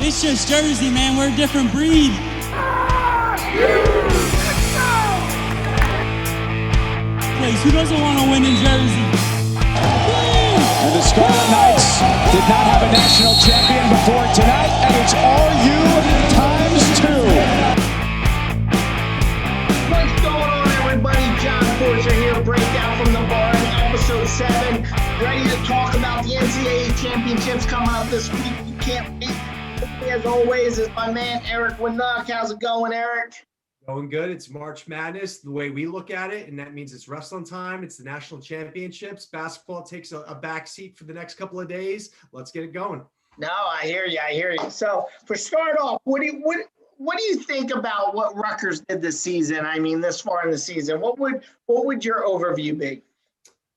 It's just Jersey, man. We're a different breed. Place. Who doesn't want to win in Jersey? And the Scarlet Knights did not have a national champion before tonight, and it's RU times 2. What's going on, everybody? John Forger here, breakdown from the barn, episode 7. Ready to talk about the NCAA championships coming up this week. You can't wait. As always, is my man Eric Winnock. How's it going, Eric? Going good. It's March Madness, the way we look at it, and that means it's wrestling time. It's the national championships. Basketball takes a back seat for the next couple of days. Let's get it going. No, I hear you. So, for start off, what do you think about what Rutgers did this season? I mean, this far in the season, what would your overview be?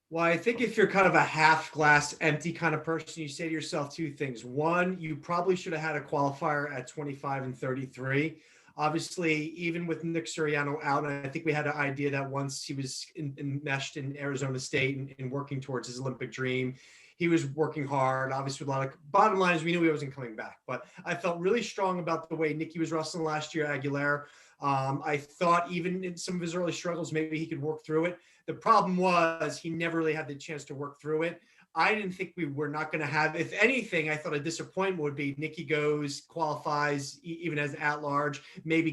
Well, I think if you're kind of a half glass empty kind of person, you say to yourself two things. One, you probably should have had a qualifier at 25 and 33. Obviously, even with Nick Suriano out, I think we had an idea that once he was enmeshed in Arizona State and working towards his Olympic dream, he was working hard. Obviously, with a lot of bottom line is we knew he wasn't coming back. But I felt really strong about the way Nicky was wrestling last year at Aguilera. I thought even in some of his early struggles, maybe he could work through it. The problem was he never really had the chance to work through it. I didn't think we were not going to have, if anything, I thought a disappointment would be Nicky goes, qualifies, even as at large, maybe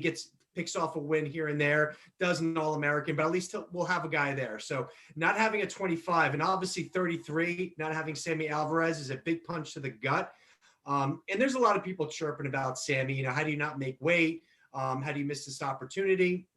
picks off a win here and there, does an All-American, but at least we'll have a guy there. So not having a 25 and obviously 33, not having Sammy Alvarez is a big punch to the gut. And there's a lot of people chirping about Sammy, how do you not make weight? How do you miss this opportunity?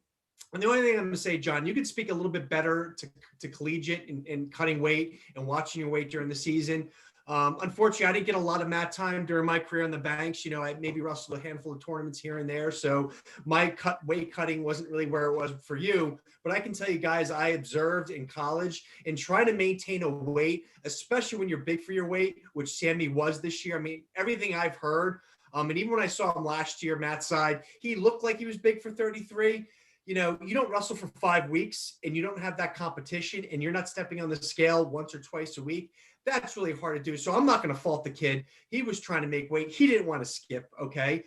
And the only thing I'm going to say, John, you could speak a little bit better to collegiate and cutting weight and watching your weight during the season. Unfortunately, I didn't get a lot of mat time during my career on the banks. I maybe wrestled a handful of tournaments here and there. So my weight cutting wasn't really where it was for you. But I can tell you guys, I observed in college and trying to maintain a weight, especially when you're big for your weight, which Sammy was this year. I mean, everything I've heard, and even when I saw him last year, Matt's side, he looked like he was big for 33. You don't wrestle for 5 weeks and you don't have that competition and you're not stepping on the scale once or twice a week. That's really hard to do. So I'm not going to fault the kid. He was trying to make weight. He didn't want to skip. Okay.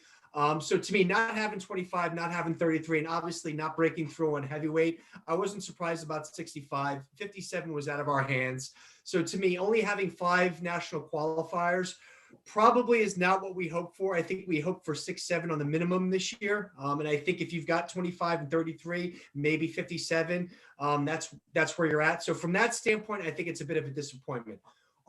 So to me, not having 25, not having 33, and obviously not breaking through on heavyweight, I wasn't surprised about 65. 57 was out of our hands. So to me, only having 5 national qualifiers probably is not what we hope for. I think we hope for 6, 7 on the minimum this year. And I think if you've got 25 and 33, maybe 57, that's where you're at. So from that standpoint, I think it's a bit of a disappointment.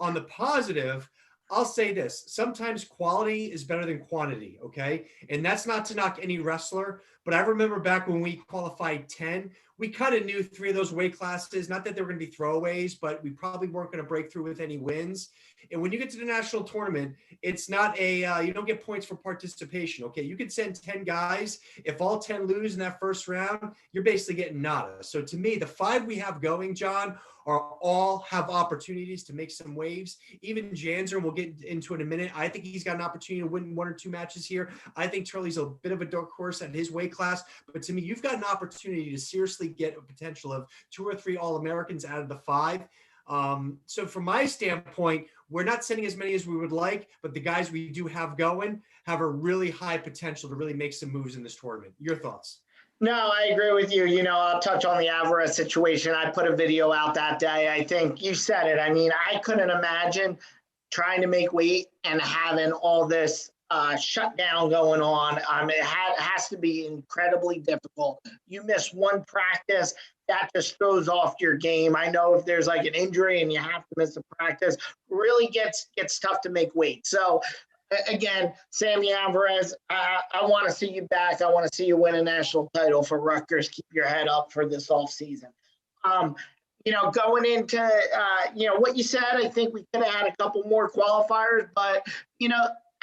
On the positive, I'll say this. Sometimes quality is better than quantity, okay? And that's not to knock any wrestler, but I remember back when we qualified 10, we kind of knew 3 of those weight classes, not that they were going to be throwaways, but we probably weren't going to break through with any wins. And when you get to the national tournament, it's not you don't get points for participation, okay? You could send 10 guys. If all 10 lose in that first round, you're basically getting nada. So to me, the 5 we have going, John, all have opportunities to make some waves. Even Janzer, we'll get into in a minute. I think he's got an opportunity to win 1 or 2 matches here. I think Turley's a bit of a dark horse at his weight class, but to me, you've got an opportunity to seriously get a potential of 2 or 3 All-Americans out of the 5. So from my standpoint, we're not sending as many as we would like, but the guys we do have going have a really high potential to really make some moves in this tournament. Your thoughts? No, I agree with you. I'll touch on the Alvarez situation. I put a video out that day. I think you said it. I mean, I couldn't imagine trying to make weight and having all this shutdown going on. It has to be incredibly difficult. You miss one practice, that just throws off your game. I know if there's like an injury and you have to miss a practice, really gets tough to make weight. So again, Sammy Alvarez, I want to see you back. I want to see you win a national title for Rutgers. Keep your head up for this offseason. Going into, what you said, I think we could have had a couple more qualifiers, but,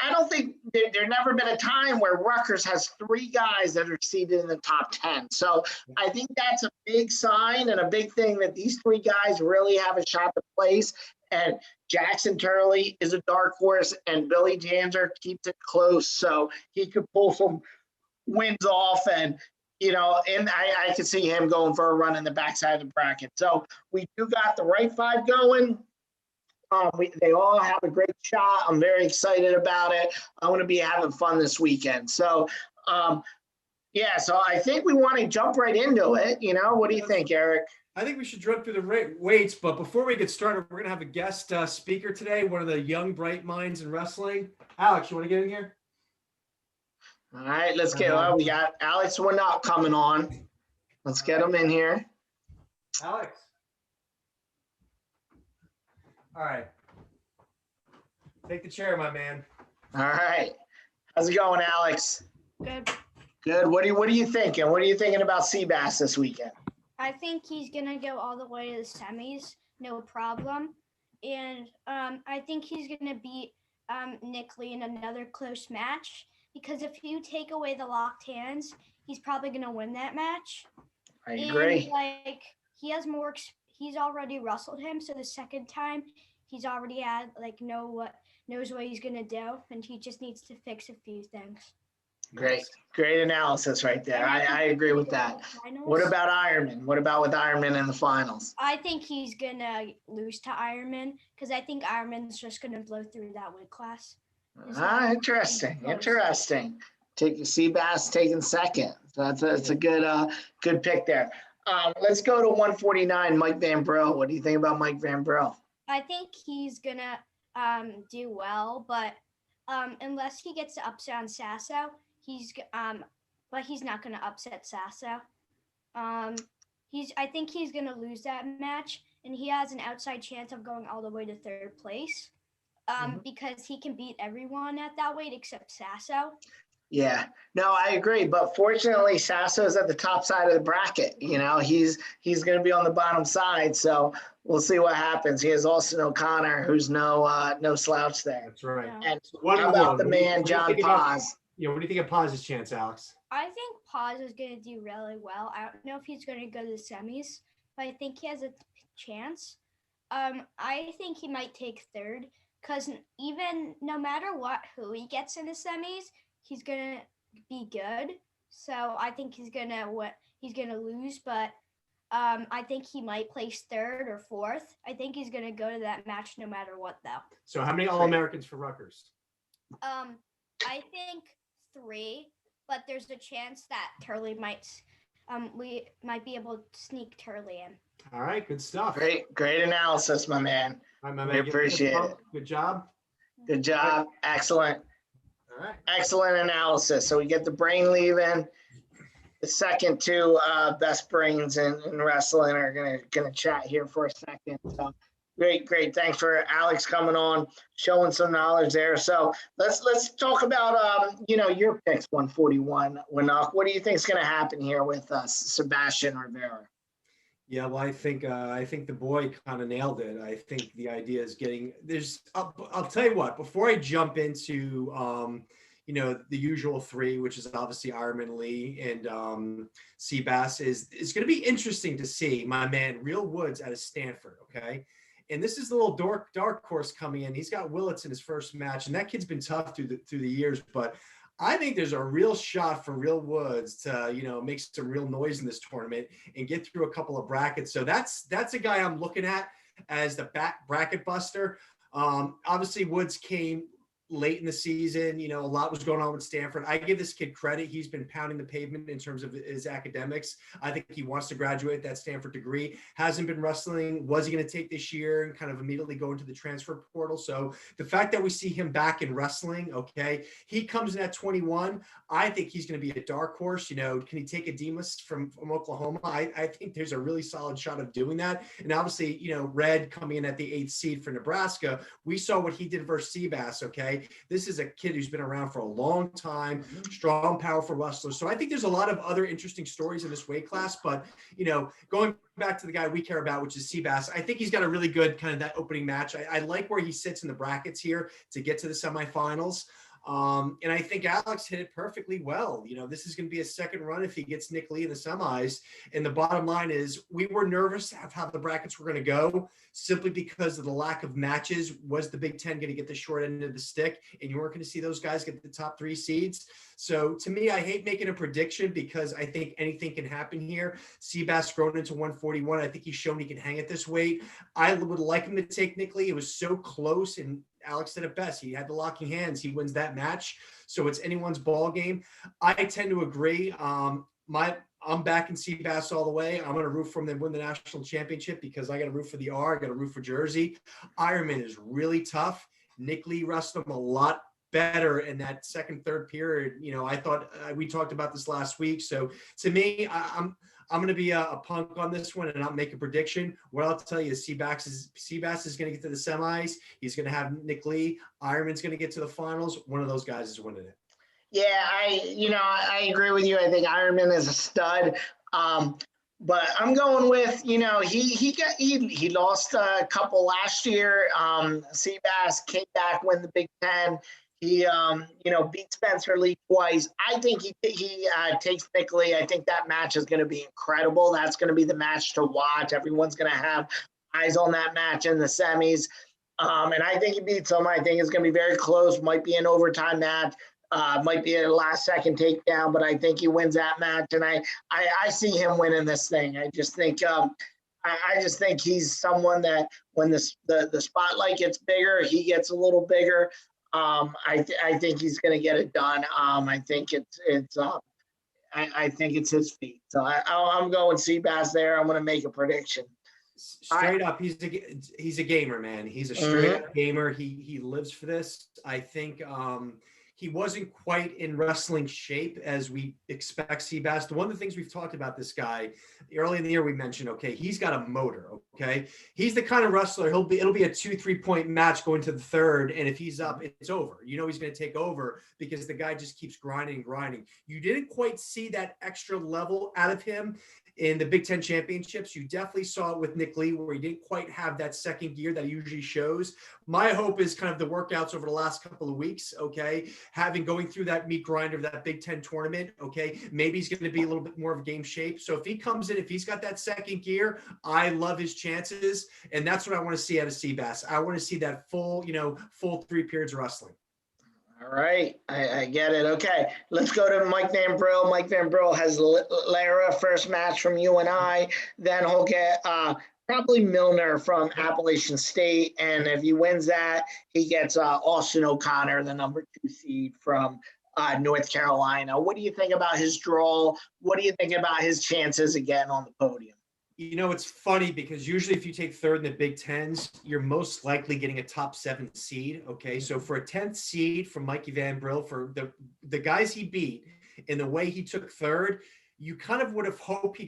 I don't think there's never been a time where Rutgers has 3 guys that are seated in the top 10. So I think that's a big sign and a big thing that these 3 guys really have a shot to place. And Jackson Turley is a dark horse, and Billy Janzer keeps it close, so he could pull some wins off. And I could see him going for a run in the backside of the bracket. So we do got the right 5 going. They all have a great shot. I'm very excited about it. I'm going to be having fun this weekend. So, yeah, so I think we want to jump right into it. What do you think, Eric? I think we should jump through the weights, but before we get started, we're going to have a guest speaker today, one of the young, bright minds in wrestling. Alex, you want to get in here? All right, let's get we got Alex Winnock coming on. Let's get him in here. Alex. All right. Take the chair, my man. All right. How's it going, Alex? Good. Good. What are you thinking? What are you thinking about Seabass this weekend? I think he's gonna go all the way to the semis, no problem. And I think he's gonna beat Nick Lee in another close match, because if you take away the locked hands, he's probably gonna win that match. I agree. And, he has more. He's already wrestled him, so the second time he's already had knows what he's gonna do, and he just needs to fix a few things. Great analysis right there. I agree with that. What about Ironman? What about with Ironman in the finals? I think he's gonna lose to Ironman, because I think Ironman's just gonna blow through that weight class. Interesting. Take Seabass taking second. So that's a good pick there. Let's go to 149, Mike Van Brell. What do you think about Mike Van Brell? I think he's gonna do well, but unless he gets the upset on Sasso, but he's not gonna upset Sasso. I think he's gonna lose that match, and he has an outside chance of going all the way to third place, because he can beat everyone at that weight except Sasso. Yeah, no, I agree. But fortunately, Sasso's at the top side of the bracket. He's going to be on the bottom side. So we'll see what happens. He has Austin O'Connor, who's no slouch there. That's right. And how about the man, John Paz? What do you think of Paz's chance, Alex? I think Paz is going to do really well. I don't know if he's going to go to the semis, but I think he has a chance. I think he might take third, because even no matter who he gets in the semis, he's gonna be good. So I think he's gonna lose, but I think he might place third or fourth. I think he's gonna go to that match no matter what, though. So how many All-Americans for Rutgers? I think 3, but there's a chance that Turley we might be able to sneak Turley in. All right, good stuff. Great analysis, my man. All right, my man. We appreciate it. Good job. Good job. Excellent. All right. Excellent analysis. So we get the brain leaving. The second two best brains in wrestling are gonna chat here for a second. So great. Thanks for Alex coming on, showing some knowledge there. So let's talk about your picks. 141. Winnock. What do you think is gonna happen here with Sebastian Rivera? Yeah, well, I think the boy kind of nailed it. I think the idea is I'll tell you what, before I jump into, the usual 3, which is obviously Ironman, Lee, and Seabass, it's going to be interesting to see my man, Real Woods out of Stanford. Okay. And this is the little dark horse coming in. He's got Willits in his first match, and that kid's been tough through the years, but I think there's a real shot for Real Woods to, make some real noise in this tournament and get through a couple of brackets. So that's a guy I'm looking at as the bracket buster. Obviously, Woods came late in the season. A lot was going on with Stanford. I give this kid credit. He's been pounding the pavement in terms of his academics. I think he wants to graduate that Stanford degree. Hasn't been wrestling. Was he going to take this year and kind of immediately go into the transfer portal? So the fact that we see him back in wrestling, okay, he comes in at 21. I think he's going to be a dark horse. Can he take a Demas from Oklahoma? I think there's a really solid shot of doing that. And obviously, Red coming in at the 8th seed for Nebraska. We saw what he did versus Seabass, okay? This is a kid who's been around for a long time, strong, powerful wrestler. So I think there's a lot of other interesting stories in this weight class. But, going back to the guy we care about, which is Seabass, I think he's got a really good kind of that opening match. I like where he sits in the brackets here to get to the semifinals. And I think Alex hit it perfectly well. This is going to be a second run if he gets Nick Lee in the semis. And the bottom line is we were nervous of how the brackets were going to go simply because of the lack of matches. Was the Big Ten going to get the short end of the stick? And you weren't going to see those guys get the top 3 seeds. So to me, I hate making a prediction because I think anything can happen here. Seabass grown into 141. I think he's shown he can hang at this weight. I would like him to take Nick Lee. It was so close, and Alex did it best. He had the locking hands. He wins that match. So it's anyone's ball game. I tend to agree. I'm backing Seabass all the way. I'm going to root for him to win the national championship because I got to root for the R. I got to root for Jersey. Ironman is really tough. Nick Lee wrestled him a lot better in that second, third period. I thought we talked about this last week. So to me, I'm going to be a punk on this one and not make a prediction. What I'll tell you is Seabass is going to get to the semis. He's going to have Nick Lee. Ironman's going to get to the finals. One of those guys is winning it. Yeah, I agree with you. I think Ironman is a stud. But I'm going with, he lost a couple last year. Seabass came back, win the Big Ten. He, beat Spencer Lee twice. I think he takes Nick Lee. I think that match is going to be incredible. That's going to be the match to watch. Everyone's going to have eyes on that match in the semis. And I think he beats him. I think it's going to be very close. Might be an overtime match. Might be a last-second takedown, but I think he wins that match. And I see him winning this thing. I just think he's someone that when the spotlight gets bigger, he gets a little bigger. I think he's going to get it done. I think it's his feet. So I'm going Seabass there. I'm going to make a prediction. Straight up, he's a gamer, man. He's a straight up gamer. He lives for this. I think he wasn't quite in wrestling shape as we expect Seabass. One of the things we've talked about this guy early in the year, we mentioned, okay, he's got a motor. Okay. He's the kind of wrestler it'll be a 2-3 point match going to the third. And if he's up, it's over. He's going to take over because the guy just keeps grinding. You didn't quite see that extra level out of him in the Big Ten championships. You definitely saw it with Nick Lee where he didn't quite have that second gear that he usually shows. My hope is kind of the workouts over the last couple of weeks. Okay. Going through that meat grinder of that Big Ten tournament. Okay. Maybe he's going to be a little bit more of game shape. So if he comes in, if he's got that second gear, I love his chances. And that's what I want to see out of Seabass. I want to see that full 3 periods of wrestling. All right. I get it. Okay. Let's go to Mike Van Brell. Mike Van Brell has Lara first match from UNI. Then he'll get probably Milner from Appalachian State. And if he wins that, he gets Austin O'Connor, the number 2 seed from North Carolina. What do you think about his draw? What do you think about his chances of getting on the podium? It's funny because usually if you take third in the Big Tens, you're most likely getting a top 7 seed. Okay. So for a 10th seed from Mikey Van Brell, for the guys he beat and the way he took third, you kind of would have hoped he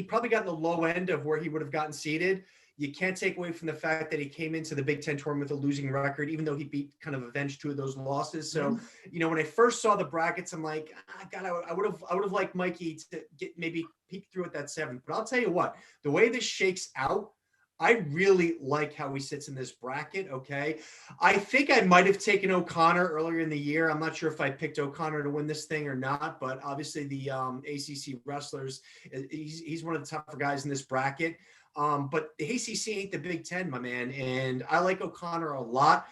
probably got in the low end of where he would have gotten seeded. You can't take away from the fact that he came into the Big Ten tournament with a losing record, even though he avenged 2 of those losses. So, when I first saw the brackets, I'm like, God, I would have liked Mikey to get maybe peek through at that 7th. But I'll tell you what, the way this shakes out, I really like how he sits in this bracket. Okay. I think I might have taken O'Connor earlier in the year. I'm not sure if I picked O'Connor to win this thing or not, but obviously the ACC Wrestlers, he's one of the tougher guys in this bracket. But the ACC ain't the Big Ten, my man. And I like O'Connor a lot.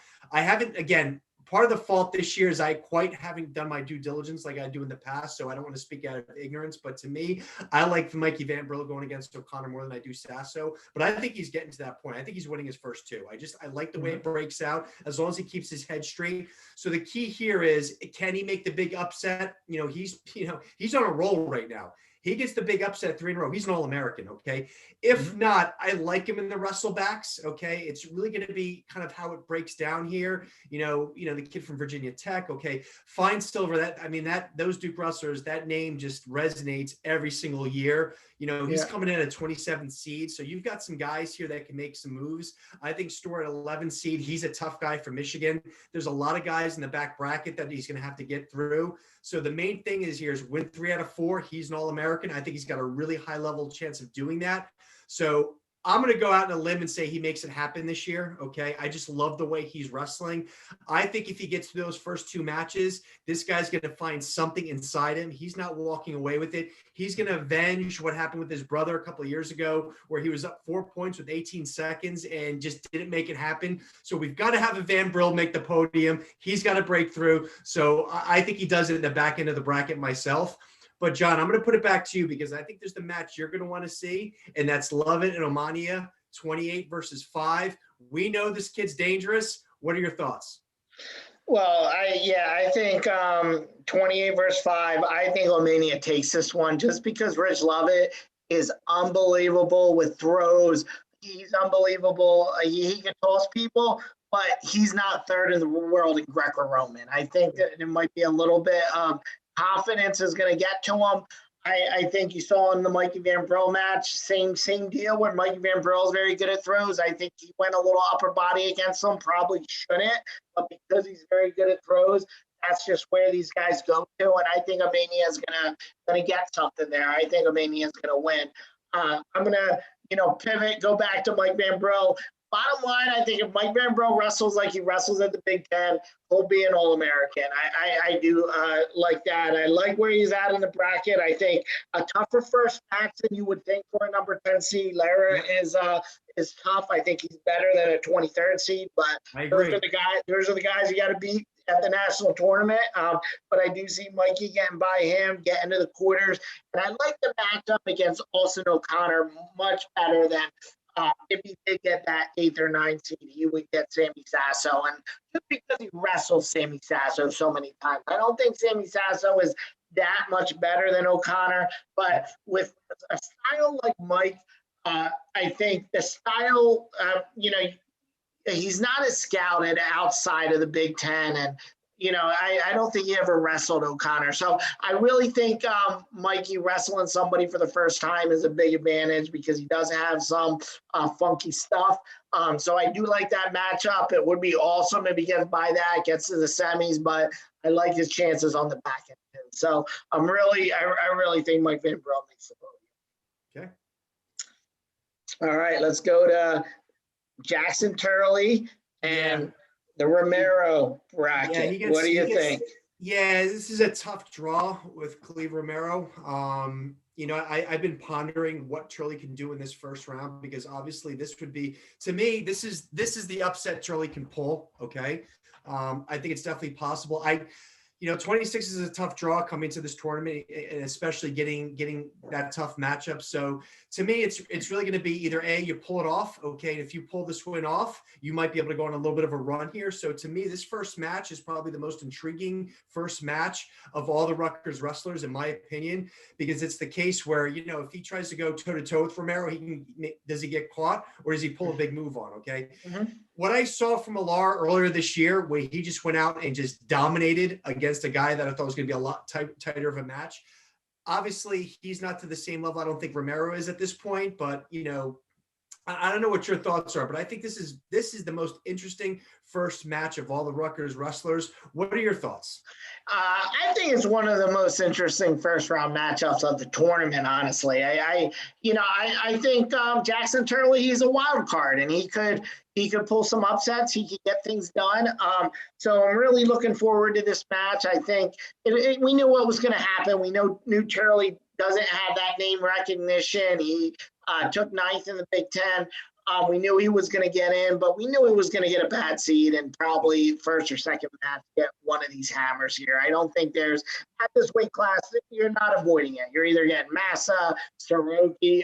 Part of the fault this year is I quite haven't done my due diligence like I do in the past. So I don't want to speak out of ignorance, but to me, I like Mikey Van Brell going against O'Connor more than I do Sasso, but I think he's getting to that point. I think he's winning his first 2. I like the way it breaks out as long as he keeps his head straight. So the key here is, can he make the big upset? He's on a roll right now. He gets the big upset 3 in a row. He's an All-American, okay? If not, I like him in the wrestlebacks, okay? It's really going to be kind of how it breaks down here. The kid from Virginia Tech, okay? Fine Silver, those Duke wrestlers, that name just resonates every single year. He's coming in at 27th seed. So you've got some guys here that can make some moves. I think Stewart at 11th seed, he's a tough guy from Michigan. There's a lot of guys in the back bracket that he's going to have to get through. So the main thing is win 3 out of 4. He's an All-American. I think he's got a really high level chance of doing that. So I'm going to go out on a limb and say he makes it happen this year. Okay. I just love the way he's wrestling. I think if he gets to those first two matches, this guy's going to find something inside him. He's not walking away with it. He's going to avenge what happened with his brother a couple of years ago, where he was up 4 points with 18 seconds and just didn't make it happen. So we've got to have a Van Brell make the podium. He's got to break through. So I think he does it in the back end of the bracket myself. But John, I'm going to put it back to you because I think there's the match you're going to want to see, and that's Lovett and Omania, 28 versus 5. We know this kid's dangerous. What are your thoughts? Well, I think 28 versus 5. I think Omania takes this one just because Rich Lovett is unbelievable with throws. He's unbelievable. He can toss people, but he's not third in the world in Greco-Roman. I think that it might be a little bit confidence is going to get to him. I think you saw in the Mikey Van Brell match, same deal where Mikey Van Brell is very good at throws. I think he went a little upper body against him, probably shouldn't, but because he's very good at throws, that's just where these guys go to. And I think Omania is gonna get something there. I think Omania is gonna win. I'm gonna pivot, go back to Mike Van Brell. Bottom line, I think if Mike Van Brell wrestles like he wrestles at the Big Ten, he'll be an All-American. I do like that. I like where he's at in the bracket. I think a tougher first match than you would think for a number 10 seed. Lara is tough. I think he's better than a 23rd seed, but those are the guys you got to beat at the national tournament. But I do see Mikey getting by him, getting to the quarters. And I like the matchup against Austin O'Connor much better than if he did get that 8th or 9th seed, he would get Sammy Sasso. And just because he wrestles Sammy Sasso so many times, I don't think Sammy Sasso is that much better than O'Connor. But with a style like Mike, I think the style, he's not as scouted outside of the Big Ten. And, I don't think he ever wrestled O'Connor. So I really think Mikey wrestling somebody for the first time is a big advantage because he does have some funky stuff. So I do like that matchup. It would be awesome if he gets by that, gets to the semis, but I like his chances on the back end too. So I really think Mike Van Brell makes the podium. Okay. All right, let's go to Jackson Turley and the Romero bracket. What do you think? Yeah, this is a tough draw with Cleve Romero. I've been pondering what Turley can do in this first round because obviously this would be, to me, this is the upset Turley can pull. Okay, I think it's definitely possible. 26 is a tough draw coming to this tournament, and especially getting that tough matchup. So to me, it's really going to be either A, you pull it off, okay, and if you pull this win off, you might be able to go on a little bit of a run here. So to me, this first match is probably the most intriguing first match of all the Rutgers wrestlers, in my opinion, because it's the case where, if he tries to go toe-to-toe with Romero, does he get caught or does he pull a big move on, okay? Mm-hmm. What I saw from Alar earlier this year, where he just went out and just dominated against a guy that I thought was going to be a lot tighter of a match. Obviously, he's not to the same level I don't think Romero is at this point, but, I don't know what your thoughts are, but I think this is the most interesting first match of all the Rutgers wrestlers. What are your thoughts? I think it's one of the most interesting first round matchups of the tournament, honestly. I think Jackson Turley, he's a wild card and he could pull some upsets. He could get things done. So I'm really looking forward to this match. I think we knew what was going to happen. We knew Turley doesn't have that name recognition. He took 9th in the Big Ten. We knew he was going to get in, but we knew he was going to get a bad seed and probably first or second match get one of these hammers here. I don't think there's, at this weight class, you're not avoiding it. You're either getting Massa, Soroki,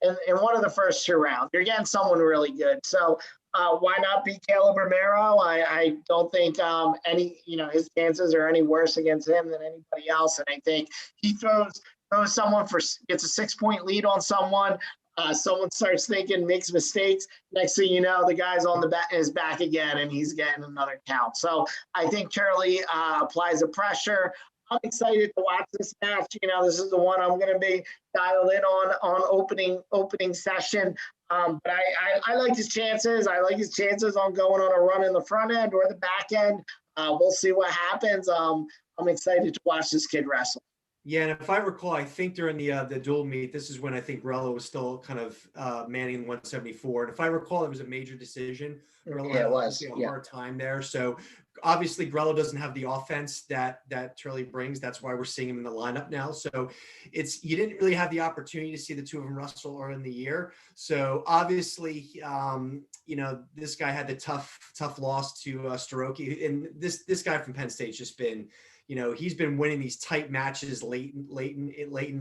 in one of the first 2 rounds. You're getting someone really good. So why not beat Caleb Romero? I don't think his chances are any worse against him than anybody else. And I think he throws someone gets a 6-point lead on someone. Someone starts thinking, makes mistakes. Next thing you know, the guy's on his back again, and he's getting another count. So I think Turley applies the pressure. I'm excited to watch this match. This is the one I'm going to be dialed in on opening session. But I like his chances. I like his chances on going on a run in the front end or the back end. We'll see what happens. I'm excited to watch this kid wrestle. Yeah, and if I recall, I think during the dual meet, this is when I think Brell was still kind of manning 174. And if I recall, it was a major decision. Brell Yeah, had it was. obviously a Yeah. hard time there. So obviously Grello doesn't have the offense that Turley brings. That's why we're seeing him in the lineup now. So you didn't really have the opportunity to see the two of them wrestle early in the year. So obviously, this guy had the tough loss to Staroki, and this guy from Penn State's just been. He's been winning these tight matches late in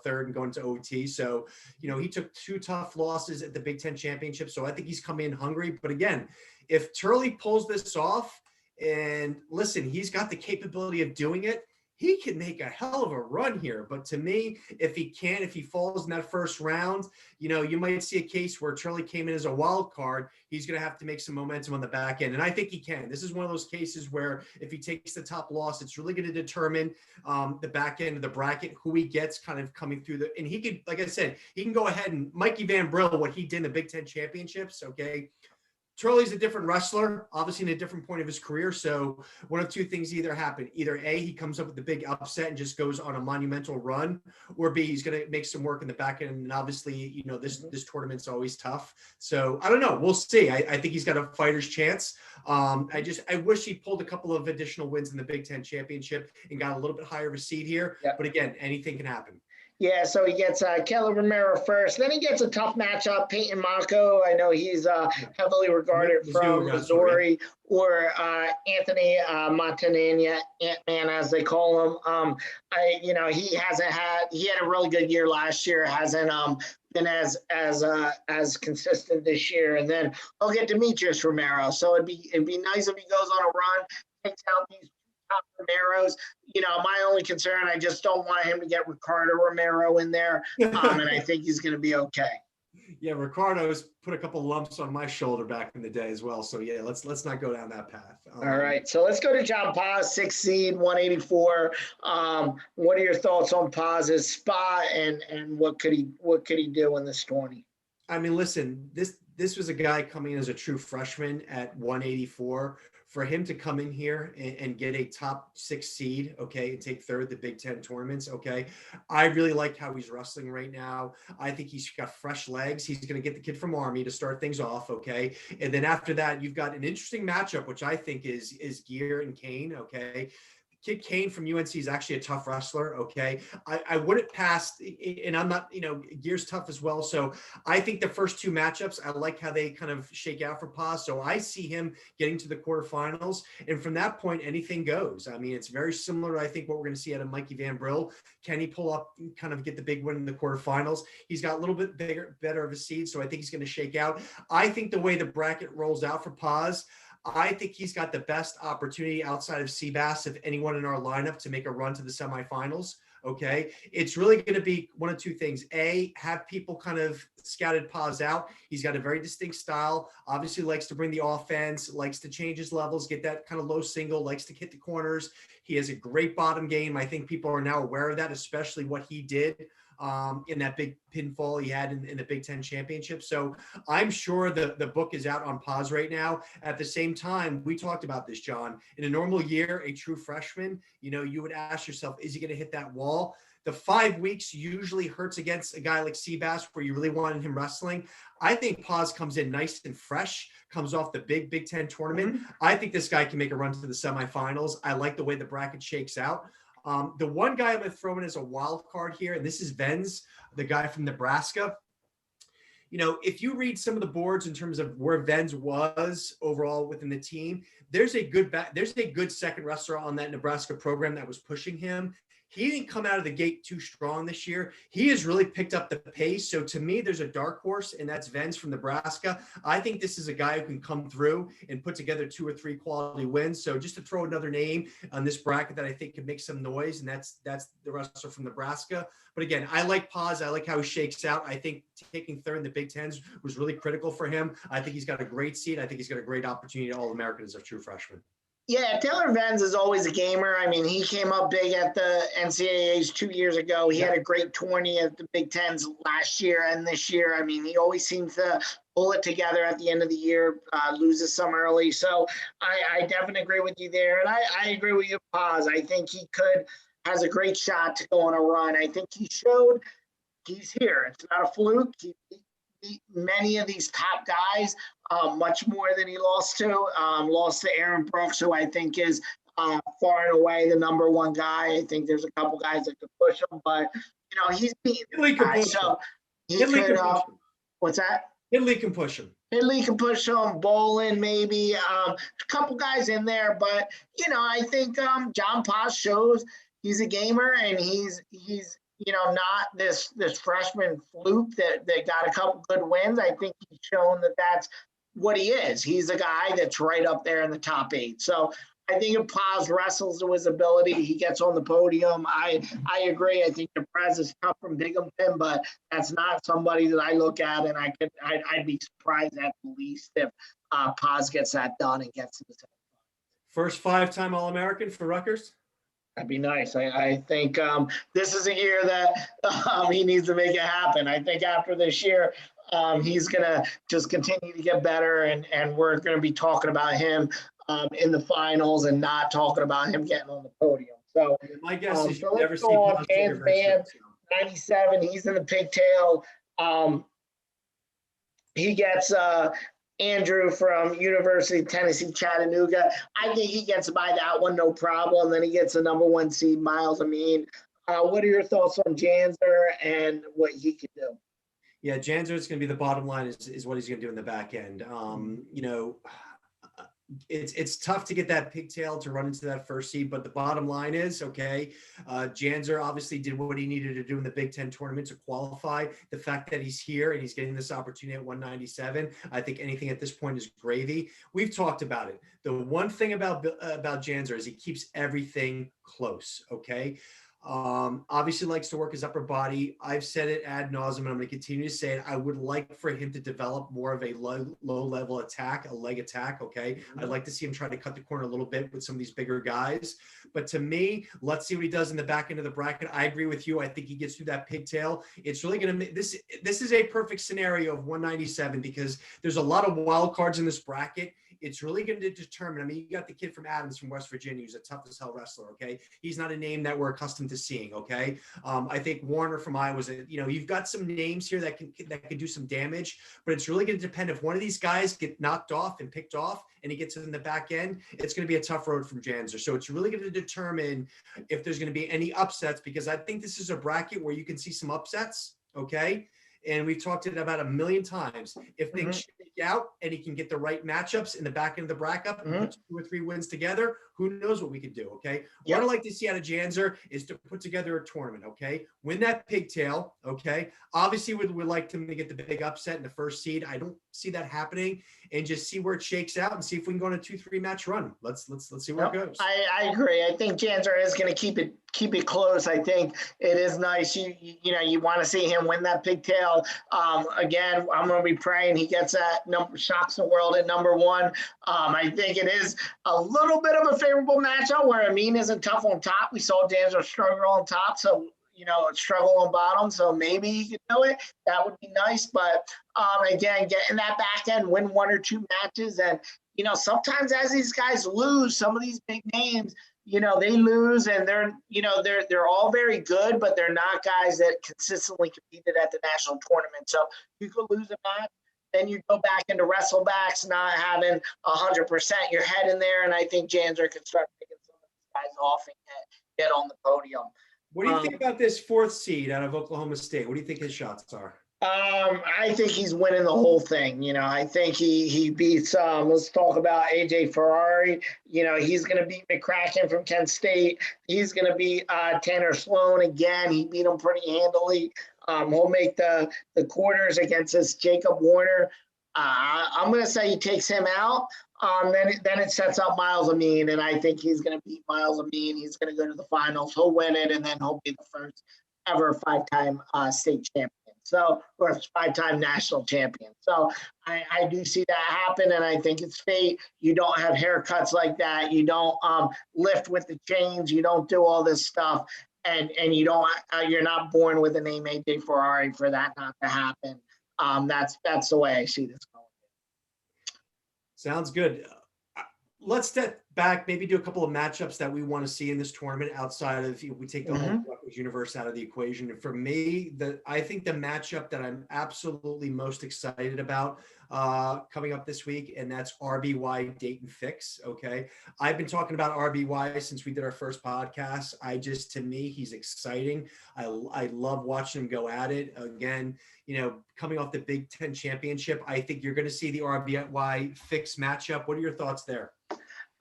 third and going to OT. So, he took 2 tough losses at the Big Ten championship. So I think he's come in hungry. But again, if Turley pulls this off, and listen, he's got the capability of doing it, he can make a hell of a run here. But to me, if he falls in that first round, you might see a case where Turley came in as a wild card. He's going to have to make some momentum on the back end. And I think he can. This is one of those cases where if he takes the top loss, it's really going to determine the back end of the bracket, who he gets kind of coming through and he could, like I said, he can go ahead and Mikey Van Brell, what he did in the Big Ten championships. Okay. Turley's a different wrestler, obviously in a different point of his career. So one of two things either happen. Either A, he comes up with the big upset and just goes on a monumental run, or B, he's going to make some work in the back end. And obviously, this tournament's always tough. So I don't know. We'll see. I think he's got a fighter's chance. I wish he pulled a couple of additional wins in the Big Ten championship and got a little bit higher of a seed here. Yep. But again, anything can happen. Yeah, so he gets Kelly Romero first. Then he gets a tough matchup, Peyton Mako. I know he's heavily regarded from Missouri, or Anthony Montanania, Ant-Man as they call him. He had a really good year last year. Hasn't been as consistent this year. And then he'll get Demetrius Romero. So it'd be nice if he goes on a run, takes out these top Romeros. My only concern, I just don't want him to get Ricardo Romero in there. And I think he's going to be okay. Yeah, Ricardo's put a couple lumps on my shoulder back in the day as well. So yeah, let's not go down that path. All right, so let's go to John Paz, 6th seed, 184. What are your thoughts on Paz's spot, and what could he do in this 20? I mean, listen, this was a guy coming in as a true freshman at 184. For him to come in here and get a top 6 seed, okay, and take third at the Big Ten tournaments, okay, I really like how he's wrestling right now. I think he's got fresh legs. He's going to get the kid from Army to start things off, okay, and then after that, you've got an interesting matchup, which I think is Gear and Kane, okay. Kid Kane from UNC is actually a tough wrestler. Okay. I wouldn't pass, and I'm not, Gear's tough as well. So I think the first 2 matchups, I like how they kind of shake out for Paz. So I see him getting to the quarterfinals. And from that point, anything goes. I mean, it's very similar to, I think, what we're going to see out of Mikey Van Brell. Can he pull up, kind of get the big win in the quarterfinals? He's got a little bit better of a seed. So I think he's going to shake out. I think the way the bracket rolls out for Paz, I think he's got the best opportunity outside of Seabass of anyone in our lineup to make a run to the semifinals. Okay. It's really going to be one of 2 things. A, have people kind of scouted Paz out. He's got a very distinct style, obviously likes to bring the offense, likes to change his levels, get that kind of low single, likes to hit the corners. He has a great bottom game. I think people are now aware of that, especially what he did in that big pinfall he had in the Big Ten championship. So I'm sure the book is out on Paz right now. At the same time, we talked about this, John. In a normal year, a true freshman, you would ask yourself, is he going to hit that wall? The 5 weeks usually hurts against a guy like Seabass where you really wanted him wrestling. I think Paz comes in nice and fresh, comes off the Big Ten tournament. Mm-hmm. I think this guy can make a run to the semifinals. I like the way the bracket shakes out. The one guy I'm going to throw in as a wild card here, and this is Venz, the guy from Nebraska. If you read some of the boards in terms of where Venz was overall within the team, there's a good second wrestler on that Nebraska program that was pushing him. He didn't come out of the gate too strong this year. He has really picked up the pace. So to me, there's a dark horse, and that's Venz from Nebraska. I think this is a guy who can come through and put together 2 or 3 quality wins. So just to throw another name on this bracket that I think could make some noise, and that's the wrestler from Nebraska. But again, I like Paz. I like how he shakes out. I think taking third in the Big Tens was really critical for him. I think he's got a great seat. I think he's got a great opportunity at All-American as a true freshman. Yeah, Taylor Venz is always a gamer. I mean, he came up big at the NCAAs 2 years ago. He had a great 20 at the Big Tens last year and this year. I mean, he always seems to pull it together at the end of the year, loses some early. So I definitely agree with you there. And I agree with you, Paz. I think he could has a great shot to go on a run. I think he showed he's here. It's not a fluke. He beat many of these top guys, much more than he lost to. Lost to Aaron Brooks, who I think is far and away the number one guy. I think there's a couple guys that could push him, but he's beating guys. So he could. What's that? Italy can push him. Italy can push him. Bolin maybe. A couple guys in there, but I think John Paz shows he's a gamer, and he's not this freshman fluke that got a couple good wins. I think he's shown that that's what he is. He's a guy that's right up there in the top 8. So I think if Paz wrestles to his ability, he gets on the podium. I agree. I think the Perez is tough from Binghamton, but that's not somebody that I look at, and I'd be surprised at least if Paz gets that done and gets to the semifinals. First 5-time All-American for Rutgers? That'd be nice. I think this is a year that he needs to make it happen. I think after this year, he's going to just continue to get better, and we're going to be talking about him in the finals and not talking about him getting on the podium. So my guess is you'll so never see James Band, 97. He's in the pigtail. He gets Andrew from University of Tennessee, Chattanooga. I think he gets by that one, no problem. Then he gets the number 1 seed, Miles Amin. What are your thoughts on Janzer and what he could do? Yeah, Janzer is going to be the bottom line is what he's going to do in the back end. It's tough to get that pigtail to run into that first seed, but the bottom line is, Janzer obviously did what he needed to do in the Big Ten tournament to qualify. The fact that he's here and he's getting this opportunity at 197, I think anything at this point is gravy. We've talked about it. The one thing about Janzer is he keeps everything close, okay? Obviously likes to work his upper body. I've said it ad nauseum, and I'm going to continue to say it. I would like for him to develop more of a low level attack, a leg attack. Okay. I'd like to see him try to cut the corner a little bit with some of these bigger guys. But to me, let's see what he does in the back end of the bracket. I agree with you. I think he gets through that pigtail. It's really going to make this is a perfect scenario of 197 because there's a lot of wild cards in this bracket. It's really going to determine. I mean, you got the kid from Adams from West Virginia, who's a tough as hell wrestler. Okay. He's not a name that we're accustomed to seeing. Okay. I think Warner from Iowa, you've got some names here that can do some damage, but it's really going to depend if one of these guys get knocked off and picked off and he gets in the back end, it's going to be a tough road from Janzer. So it's really going to determine if there's going to be any upsets, because I think this is a bracket where you can see some upsets. Okay. And we've talked it about a million times. If things shake out and he can get the right matchups in the back end of the bracket, put 2 or 3 wins together, who knows what we could do, okay? What I'd like to see out of Janzer is to put together a tournament, okay? Win that pigtail, okay? Obviously, we'd like him to get the big upset in the first seed. I don't see that happening, and just see where it shakes out and see if we can go on a 2-3 match run. Let's see where it goes. I agree. I think Janzer is going to keep it close. I think it is nice. You want to see him win that pigtail. Again, I'm going to be praying he gets that number, shocks the world at number 1. I think it is a little bit of a favorable matchup where Amin isn't tough on top. We saw Janzer struggle on top, so struggle on bottom. So maybe he could do it. That would be nice. But again, getting that back end, win 1 or 2 matches, and sometimes as these guys lose, some of these big names, they lose, and they're all very good, but they're not guys that consistently competed at the national tournament. So you could lose a match, then you go back into wrestlebacks, not having 100% your head in there, and I think Janzer can start picking some of these guys off and get on the podium. What do you think about this 4th seed out of Oklahoma State? What do you think his shots are? I think he's winning the whole thing. I think he beats, let's talk about AJ Ferrari. He's going to beat McCracken from Kent State. He's going to beat Tanner Sloan again. He beat him pretty handily. He'll make the quarters against this Jacob Warner. I'm going to say he takes him out. Then it sets up Miles Amin, and I think he's going to beat Miles Amin. He's going to go to the finals. He'll win it, and then he'll be the first ever 5-time state champion. So, or 5-time national champion. So I do see that happen, and I think it's fate. You don't have haircuts like that. You don't lift with the chains. You don't do all this stuff, and you don't. You're not born with the name AJ Ferrari for that not to happen. That's the way I see this going. Sounds good. Let's back, maybe do a couple of matchups that we want to see in this tournament outside of, we take the whole Rutgers universe out of the equation. And for me, I think the matchup that I'm absolutely most excited about coming up this week, and that's RBY Dayton Fix. Okay. I've been talking about RBY since we did our first podcast. To me, he's exciting. I love watching him go at it. Again, coming off the Big Ten championship, I think you're going to see the RBY Fix matchup. What are your thoughts there?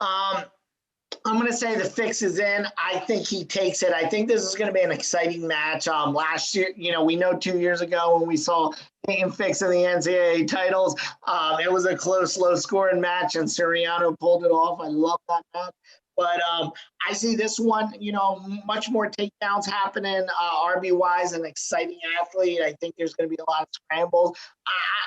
I'm going to say the Fix is in. I think he takes it. I think this is going to be an exciting match. Last year, we know 2 years ago when we saw Dayton Fix in the NCAA titles, it was a close, low-scoring match, and Siriano pulled it off. I love that match. But I see this one, much more takedowns happening. RBY is an exciting athlete. I think there's going to be a lot of scrambles.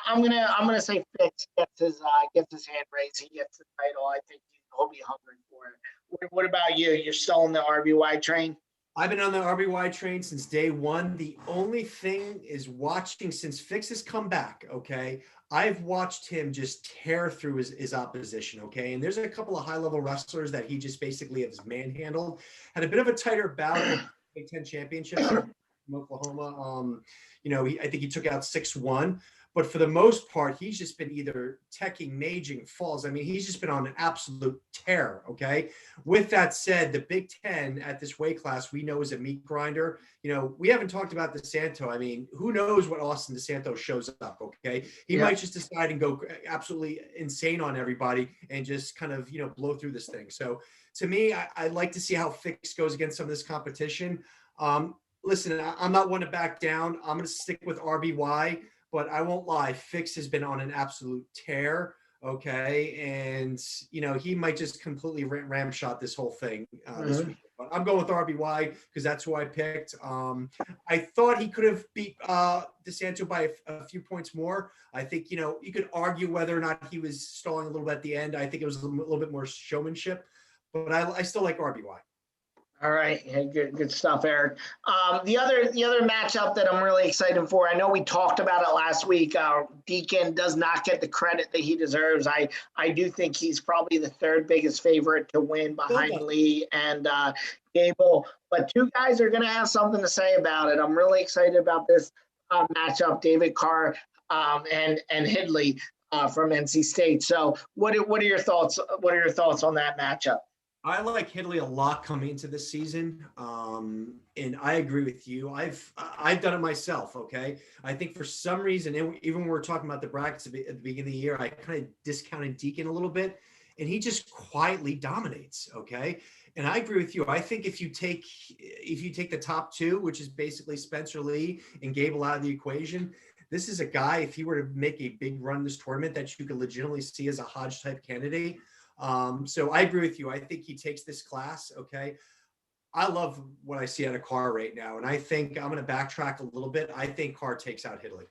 I'm gonna say Fix gets his hand raised. He gets the title. I think he'll be hungry for it. What about you? You're still on the RBY train? I've been on the RBY train since day one. The only thing is watching since Fix has come back, okay, I've watched him just tear through his opposition, okay? And there's a couple of high-level wrestlers that he just basically has manhandled. Had a bit of a tighter bout in the Big Ten championship from Oklahoma. I think he took out 6-1. But for the most part, he's just been either teching, maging, falls. I mean, he's just been on an absolute tear, okay? With that said, the Big Ten at this weight class we know is a meat grinder. We haven't talked about DeSanto. I mean, who knows what Austin DeSanto shows up, okay? He might just decide and go absolutely insane on everybody and just kind of, blow through this thing. So to me, I'd like to see how Fix goes against some of this competition. Listen, I'm not one to back down. I'm going to stick with RBY. But I won't lie, Fix has been on an absolute tear, okay? And, he might just completely ramshot this whole thing this week. But I'm going with RBY because that's who I picked. I thought he could have beat DeSanto by a few points more. I think, you could argue whether or not he was stalling a little bit at the end. I think it was a little bit more showmanship. But I still like RBY. All right, yeah, good stuff, Eric. The other matchup that I'm really excited for, I know we talked about it last week. Deacon does not get the credit that he deserves. I do think he's probably the third biggest favorite to win behind Lee and Gable. But two guys are going to have something to say about it. I'm really excited about this matchup, David Carr and Hidley from NC State. So what are your thoughts? What are your thoughts on that matchup? I like Hidley a lot coming into this season, and I agree with you. I've done it myself, okay? I think for some reason, even when we're talking about the brackets at the beginning of the year, I kind of discounted Deacon a little bit, and he just quietly dominates, okay? And I agree with you. I think if you take the top two, which is basically Spencer Lee and Gable out of the equation, this is a guy, if he were to make a big run this tournament, that you could legitimately see as a Hodge-type candidate. So I agree with you. I think he takes this class. Okay. I love what I see out of Carr right now. And I think I'm going to backtrack a little bit. I think Carr takes out Hidley.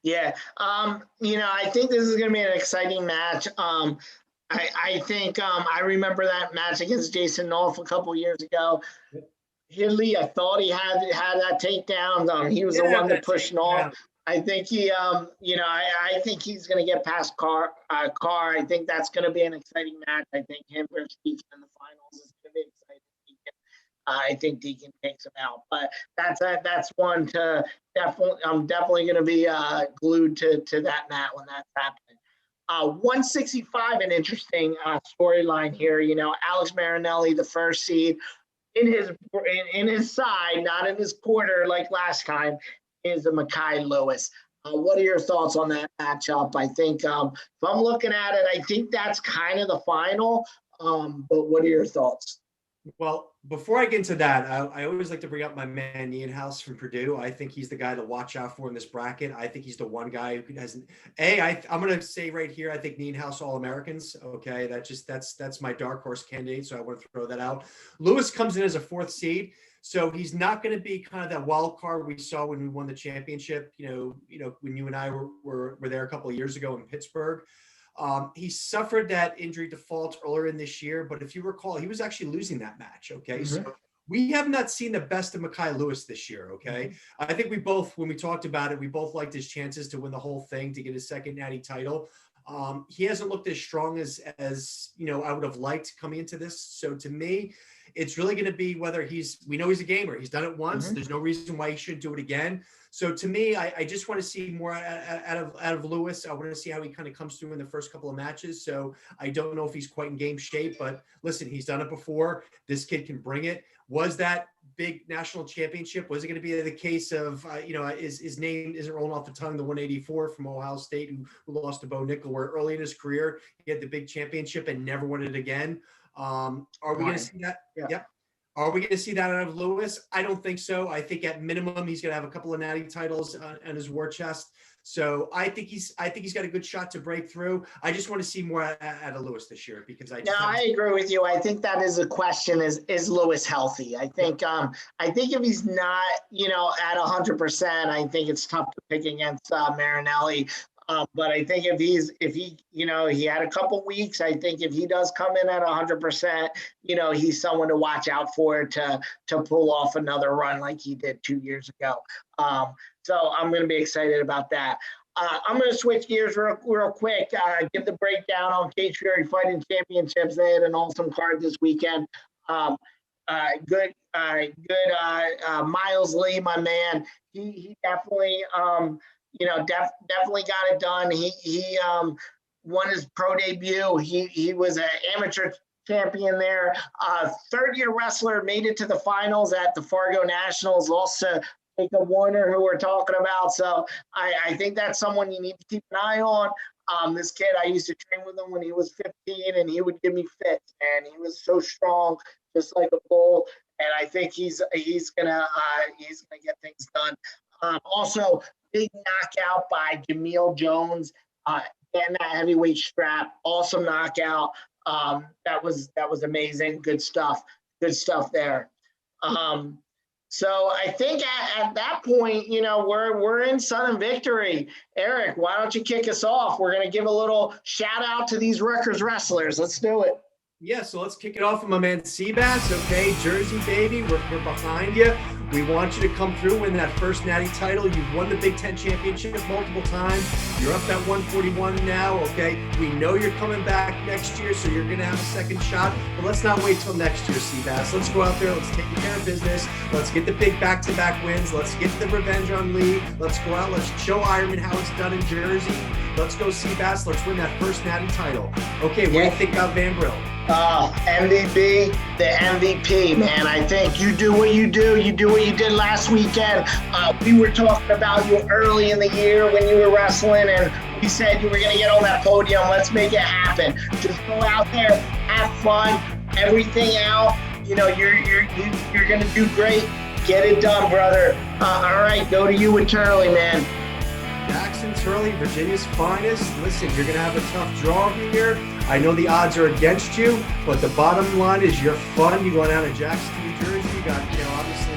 Yeah. I think this is going to be an exciting match. I think I remember that match against Jason Nolf a couple of years ago. Hidley, I thought he had that takedown. He was the one that pushed Nolf. I think I think he's going to get past Carr. I think that's going to be an exciting match. I think him versus Deacon in the finals is going to be exciting. I think Deacon takes him out, but that's one to definitely. I'm definitely going to be glued to that mat when that's happening. 165, an interesting storyline here. Alex Marinelli, the first seed, in his side, not in his quarter like last time, is a Makai Lewis. What are your thoughts on that matchup? I think if I'm looking at it, I think that's kind of the final. But what are your thoughts? Well, before I get into that, I always like to bring up my man Nienhuis from Purdue. I think he's the guy to watch out for in this bracket. I think he's the one guy who hasn't. I'm going to say right here, I think Nienhuis All-Americans. Okay, that's my dark horse candidate. So I want to throw that out. Lewis comes in as a fourth seed. So he's not going to be kind of that wild card we saw when we won the championship, when you and I were there a couple of years ago in Pittsburgh. He suffered that injury default earlier in this year, but if you recall, he was actually losing that match, okay? Mm-hmm. So we have not seen the best of Makai Lewis this year, okay? Mm-hmm. I think we both, when we talked about it, we both liked his chances to win the whole thing, to get his second natty title. He hasn't looked as strong as I would have liked coming into this. So to me, it's really going to be whether we know he's a gamer. He's done it once. There's no reason why he shouldn't do it again. So to me, I just want to see more out of Lewis. I want to see how he kind of comes through in the first couple of matches. So I don't know if he's quite in game shape, but listen, he's done it before. This kid can bring it. Was that big national championship? Was it going to be the case of, his name isn't rolling off the tongue, the 184 from Ohio State who lost to Bo Nickel, where early in his career, he had the big championship and never won it again. Are we going to see that? Yeah. Yep. Are we going to see that out of Lewis? I don't think so. I think at minimum, he's going to have a couple of natty titles on his war chest. So I think he's got a good shot to break through. I just want to see more out of Lewis this year because I agree with you. I think that is a question: is Lewis healthy? I think if he's not, at 100%, I think it's tough to pick against Marinelli. But I think if he had a couple weeks, I think if he does come in at 100%, he's someone to watch out for to pull off another run like he did 2 years ago. So I'm going to be excited about that. I'm going to switch gears real quick. Give the breakdown on Cage Fury Fighting Championships. They had an awesome card this weekend. Good. Miles Lee, my man. He definitely. Definitely got it done. He won his pro debut. He was an amateur champion there. Third-year wrestler, made it to the finals at the Fargo Nationals, lost to Jacob Warner, who we're talking about. So I think that's someone you need to keep an eye on. This kid, I used to train with him when he was 15, and he would give me fits, and he was so strong, just like a bull. And I think he's gonna get things done. Also, big knockout by Jamelle Jones, getting that heavyweight strap. Awesome knockout. That was amazing. Good stuff there. So I think at that point, we're in Sun and Victory. Eric, why don't you kick us off? We're gonna give a little shout out to these Rutgers wrestlers. Let's do it. Yeah, so let's kick it off with my man Seabass. Okay, Jersey baby, we're behind you. We want you to come through, win that first natty title. You've won the Big Ten championship multiple times. You're up at 141 now, okay? We know you're coming back next year, so you're going to have a second shot. But let's not wait till next year, Seabass. Let's go out there. Let's take care of business. Let's get the big back-to-back wins. Let's get the revenge on Lee. Let's go out. Let's show Ironman how it's done in Jersey. Let's go, Seabass. Let's win that first natty title. Okay, what do you think about Van Brell? MVP, the MVP, man. I think you do what you do. You do what you did last weekend. We were talking about you early in the year when you were wrestling, and we said you were going to get on that podium. Let's make it happen. Just go out there, have fun, everything out. You're going to do great. Get it done, brother. All right, go to you with Turley, man. Jackson Turley, Virginia's finest. Listen, you're going to have a tough draw here. I know the odds are against you, but the bottom line is you're fun. You go down to Jackson, New Jersey. You got, obviously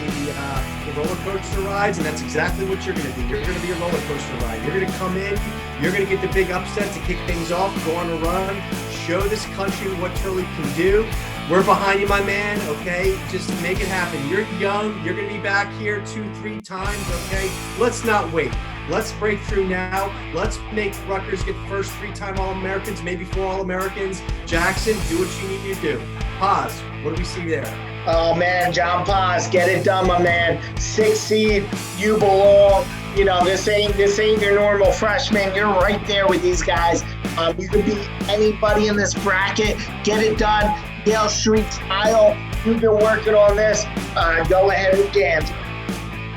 the roller coaster rides, and that's exactly what you're going to do. You're going to be a roller coaster ride. You're going to come in. You're going to get the big upset to kick things off, go on a run, show this country what Turley can do. We're behind you, my man, okay? Just make it happen. You're young. You're going to be back here 2-3 times, okay? Let's not wait. Let's break through now. Let's make Rutgers get first 3-time All-Americans, maybe 4 All-Americans. Jackson, do what you need to do. Paz, what do we see there? Oh, man, John Paz, get it done, my man. 6th seed, you belong. This ain't your normal freshman. You're right there with these guys. You could beat anybody in this bracket. Get it done. Yale Street style. You've been working on this. Go ahead with Jans.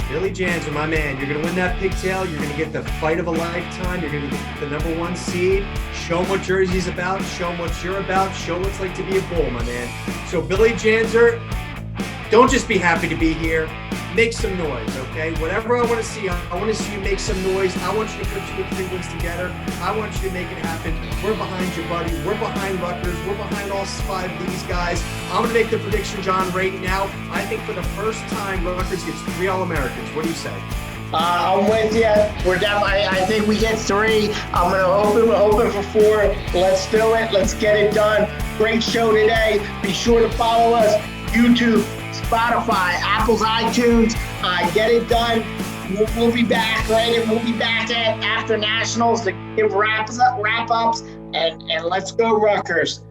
Billy Janser, my man, you're going to win that pigtail. You're going to get the fight of a lifetime. You're going to get the #1 seed. Show them what Jersey's about. Show them what you're about. Show what it's like to be a bull, my man. So, Billy Janser, don't just be happy to be here. Make some noise, okay? Whatever I want to see, I want to see you make some noise. I want you to put 2 or 3 wins together. I want you to make it happen. We're behind you, buddy. We're behind Rutgers. We're behind all 5 of these guys. I'm going to make the prediction, John, right now. I think for the first time, Rutgers gets 3 All-Americans. What do you say? I'm with you. I think we get 3. I'm hoping for 4. Let's do it. Let's get it done. Great show today. Be sure to follow us. YouTube, Spotify, Apple's iTunes. Get it done. we'll be back, right? And we'll be back after nationals to give wrap ups, and let's go Rutgers.